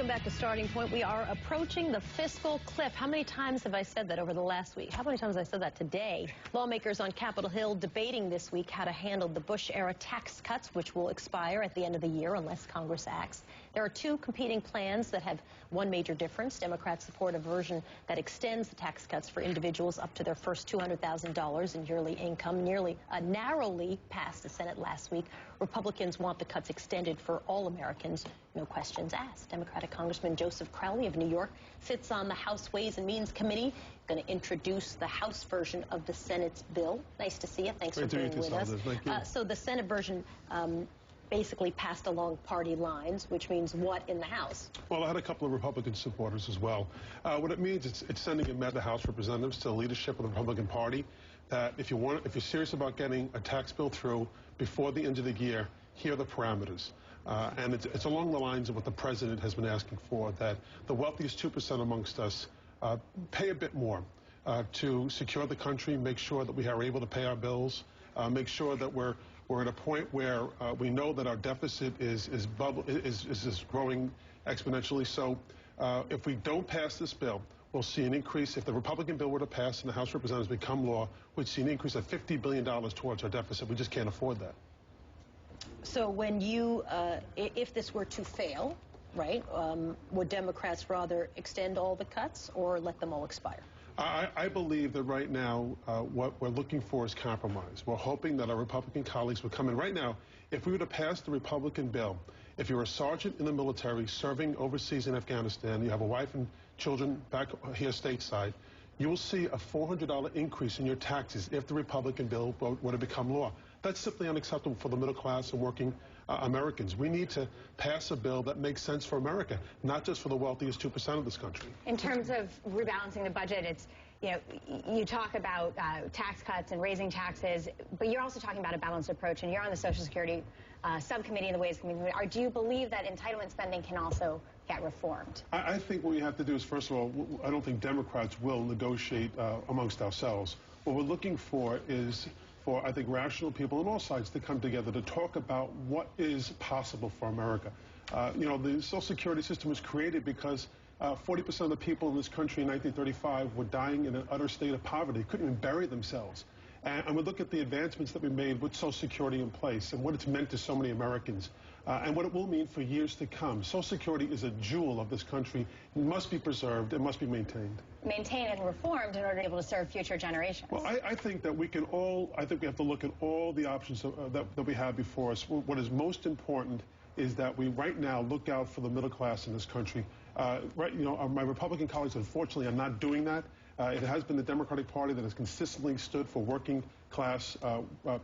Welcome back to Starting Point. We are approaching the fiscal cliff. How many times have I said that over the last week? How many times have I said that today? Lawmakers on Capitol Hill debating this week how to handle the Bush-era tax cuts, which will expire at the end of the year unless Congress acts. There are two competing plans that have one major difference. Democrats support a version that extends the tax cuts for individuals up to their first $200,000 in yearly income, narrowly passed the Senate last week. Republicans want the cuts extended for all Americans, no questions asked. Democratic Congressman Joseph Crowley of New York sits on the House Ways and Means Committee, going to introduce the House version of the Senate's bill. Nice to see you. Thanks for being with us. Thank you. So the Senate version basically passed along party lines, which means what in the House? Well, I had a couple of Republican supporters as well. What it means, it's sending a message to House representatives, to the leadership of the Republican Party, that if you're serious about getting a tax bill through before the end of the year, here are the parameters. And it's along the lines of what the president has been asking for, that the wealthiest 2% amongst us pay a bit more to secure the country, make sure that we are able to pay our bills, make sure that we're at a point where we know that our deficit is growing exponentially. So if we don't pass this bill, we'll see an increase. If the Republican bill were to pass and the House Representatives become law, we'd see an increase of $50 billion towards our deficit. We just can't afford that. So when you, if this were to fail, right, would Democrats rather extend all the cuts or let them all expire? I believe that right now what we're looking for is compromise. We're hoping that our Republican colleagues would come in. Right now, if we were to pass the Republican bill, if you're a sergeant in the military serving overseas in Afghanistan, you have a wife and children back here stateside, you will see a $400 increase in your taxes if the Republican bill were to become law. That's simply unacceptable for the middle class and working Americans. We need to pass a bill that makes sense for America, not just for the wealthiest 2% of this country. In terms of rebalancing the budget, it's, you know, you talk about tax cuts and raising taxes, but you're also talking about a balanced approach, and you're on the Social Security subcommittee and the Ways Committee. Do you believe that entitlement spending can also get reformed? I think what we have to do is, first of all, I don't think Democrats will negotiate amongst ourselves. What we're looking for is for, I think, rational people on all sides to come together to talk about what is possible for America. You know, the Social Security system was created because 40% of the people in this country in 1935 were dying in an utter state of poverty, couldn't even bury themselves. And we look at the advancements that we made with Social Security in place and what it's meant to so many Americans and what it will mean for years to come. Social Security is a jewel of this country. It must be preserved. It must be maintained. Maintained and reformed in order to be able to serve future generations. Well, I think that we can all, I think we have to look at all the options that we have before us. What is most important is that we right now look out for the middle class in this country. You know, my Republican colleagues, unfortunately, are not doing that. It has been the Democratic Party that has consistently stood for working class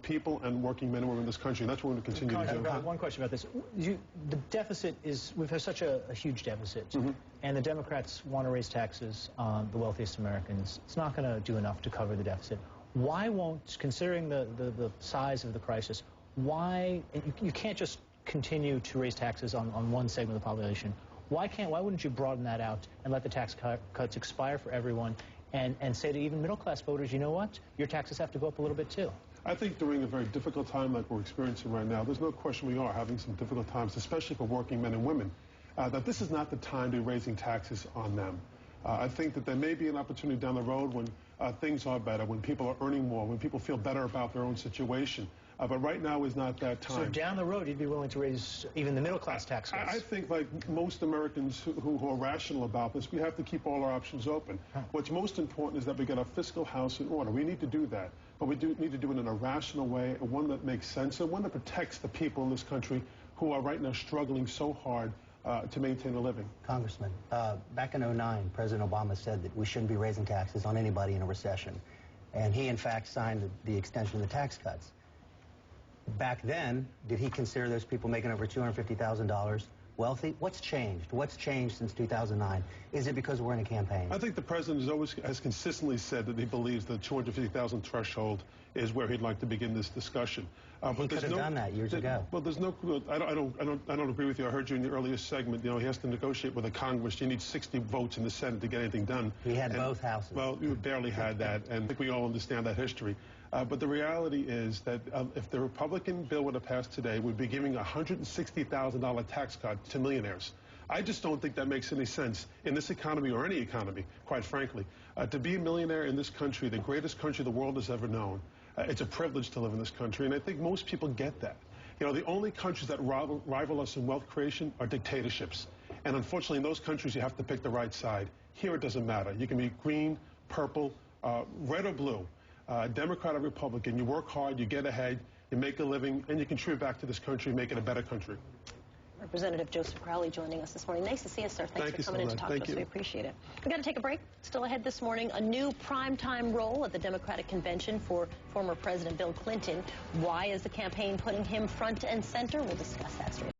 people and working men and women in this country, and that's what we're going to continue to do. One question about this. The deficit is, we've had such a huge deficit, and the Democrats want to raise taxes on the wealthiest Americans. It's not going to do enough to cover the deficit. Why won't, considering the size of the crisis, why, you can't just continue to raise taxes on one segment of the population. Why wouldn't you broaden that out and let the tax cuts expire for everyone and say to even middle-class voters, you know what, your taxes have to go up a little bit too? I think during a very difficult time like we're experiencing right now, there's no question we are having some difficult times, especially for working men and women, that this is not the time to be raising taxes on them. I think that there may be an opportunity down the road when things are better, when people are earning more, when people feel better about their own situation. But right now is not that time. So down the road, you'd be willing to raise even the middle-class tax cuts? I think, like most Americans who are rational about this, we have to keep all our options open. What's most important is that we get our fiscal house in order. We need to do that. But we do need to do it in a rational way, and one that makes sense, and one that protects the people in this country who are right now struggling so hard to maintain a living. Congressman, back in 2009, President Obama said that we shouldn't be raising taxes on anybody in a recession. And he, in fact, signed the extension of the tax cuts. Back then, did he consider those people making over $250,000 wealthy? What's changed? What's changed since 2009? Is it because we're in a campaign? I think the president has consistently said that he believes the 250,000 threshold is where he'd like to begin this discussion. He could have done that years ago. Well, there's no. I don't agree with you. I heard you in the earliest segment. You know, he has to negotiate with the Congress. You need 60 votes in the Senate to get anything done. He had both houses. Well, you barely had that, and I think we all understand that history. But the reality is that if the Republican bill were to pass today, we'd be giving a $160,000 tax cut to millionaires. I just don't think that makes any sense in this economy or any economy, quite frankly. To be a millionaire in this country, the greatest country the world has ever known, it's a privilege to live in this country, and I think most people get that. You know, the only countries that rival us in wealth creation are dictatorships. And unfortunately, in those countries, you have to pick the right side. Here, it doesn't matter. You can be green, purple, red or blue, Democrat or Republican. You work hard, you get ahead, you make a living, and you contribute back to this country and make it a better country. Representative Joseph Crowley joining us this morning. Nice to see you, sir. Thanks for coming in to talk to us. We appreciate it. We've got to take a break. Still ahead this morning, a new primetime role at the Democratic convention for former President Bill Clinton. Why is the campaign putting him front and center? We'll discuss that straight